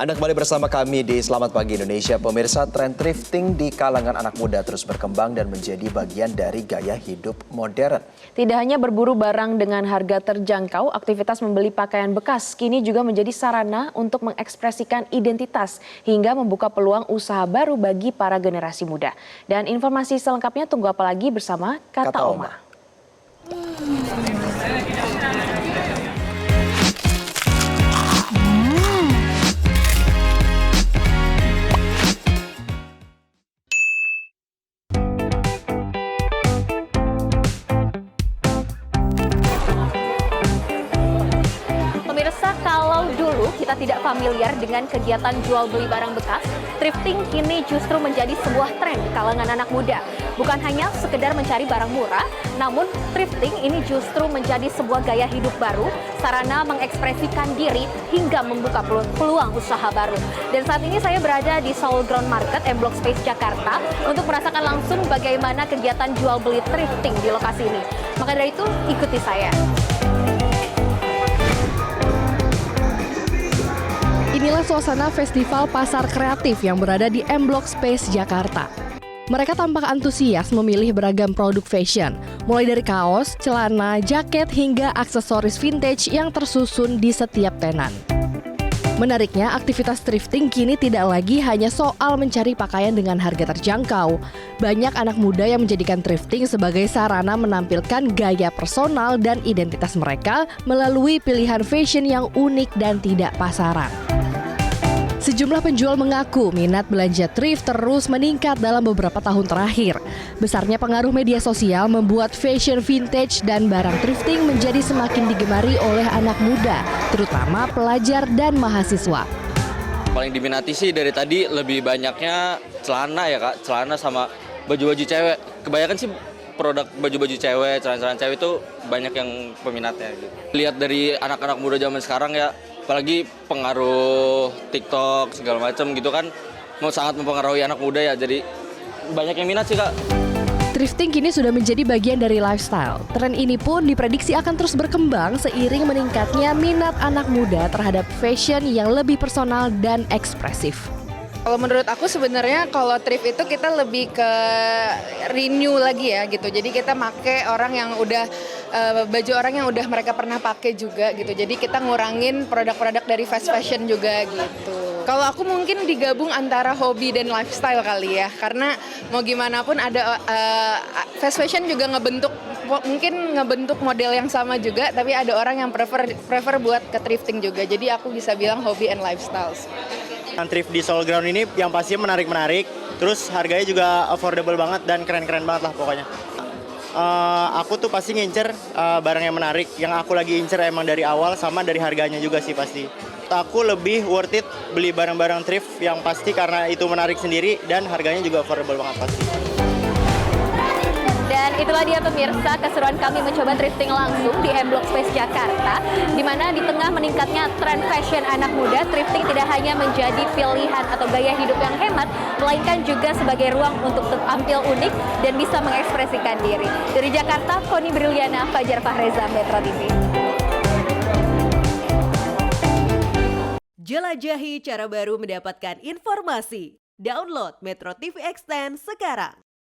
Anda kembali bersama kami di Selamat Pagi Indonesia. Pemirsa, tren thrifting di kalangan anak muda terus berkembang dan menjadi bagian dari gaya hidup modern. Tidak hanya berburu barang dengan harga terjangkau, aktivitas membeli pakaian bekas kini juga menjadi sarana untuk mengekspresikan identitas hingga membuka peluang usaha baru bagi para generasi muda. Dan informasi selengkapnya tunggu apa lagi bersama Kata Oma. Pemirsa, kalau dulu kita tidak familiar dengan kegiatan jual beli barang bekas, thrifting kini justru menjadi sebuah tren di kalangan anak muda. Bukan hanya sekedar mencari barang murah, namun thrifting ini justru menjadi sebuah gaya hidup baru, sarana mengekspresikan diri hingga membuka peluang usaha baru. Dan saat ini saya berada di Soul Ground Market M Block Space Jakarta untuk merasakan langsung bagaimana kegiatan jual beli thrifting di lokasi ini. Maka dari itu, ikuti saya. Inilah suasana festival pasar kreatif yang berada di M Block Space Jakarta. Mereka tampak antusias memilih beragam produk fashion, mulai dari kaos, celana, jaket, hingga aksesoris vintage yang tersusun di setiap tenan. Menariknya, aktivitas thrifting kini tidak lagi hanya soal mencari pakaian dengan harga terjangkau. Banyak anak muda yang menjadikan thrifting sebagai sarana menampilkan gaya personal dan identitas mereka melalui pilihan fashion yang unik dan tidak pasaran. Sejumlah penjual mengaku minat belanja thrift terus meningkat dalam beberapa tahun terakhir. Besarnya pengaruh media sosial membuat fashion vintage dan barang thrifting menjadi semakin digemari oleh anak muda, terutama pelajar dan mahasiswa. Paling diminati sih dari tadi lebih banyaknya celana ya Kak, celana sama baju-baju cewek. Kebanyakan sih produk baju-baju cewek, celana-celana cewek itu banyak yang peminatnya gitu. Lihat dari anak-anak muda zaman sekarang ya, apalagi pengaruh TikTok segala macam gitu kan, sangat mempengaruhi anak muda ya, jadi banyak yang minat sih Kak. Thrifting kini sudah menjadi bagian dari lifestyle. Tren ini pun diprediksi akan terus berkembang seiring meningkatnya minat anak muda terhadap fashion yang lebih personal dan ekspresif. Kalau menurut aku sebenarnya kalau thrift itu kita lebih ke renew lagi ya gitu. Jadi kita make orang yang udah baju orang yang udah mereka pernah pakai juga gitu. Jadi kita ngurangin produk-produk dari fast fashion juga gitu. Kalau aku mungkin digabung antara hobi dan lifestyle kali ya. Karena mau gimana pun ada fast fashion juga ngebentuk model yang sama juga, tapi ada orang yang prefer buat ke thrifting juga. Jadi aku bisa bilang hobi and lifestyle. Thrift di Soul Ground ini yang pastinya menarik-menarik, terus harganya juga affordable banget dan keren-keren banget lah pokoknya. Aku tuh pasti ngincer barang yang menarik, yang aku lagi incer emang dari awal sama dari harganya juga sih pasti. Aku lebih worth it beli barang-barang thrift yang pasti karena itu menarik sendiri dan harganya juga affordable banget pasti. Dan itulah dia pemirsa keseruan kami mencoba thrifting langsung di M Block Space Jakarta, di mana di tengah meningkatnya tren fashion anak muda, thrifting tidak hanya menjadi pilihan atau gaya hidup yang hemat, melainkan juga sebagai ruang untuk tampil unik dan bisa mengekspresikan diri. Dari Jakarta, Koni Briliana, Fajar Fahreza, Metro TV. Jelajahi cara baru mendapatkan informasi. Download Metro TV Extend sekarang.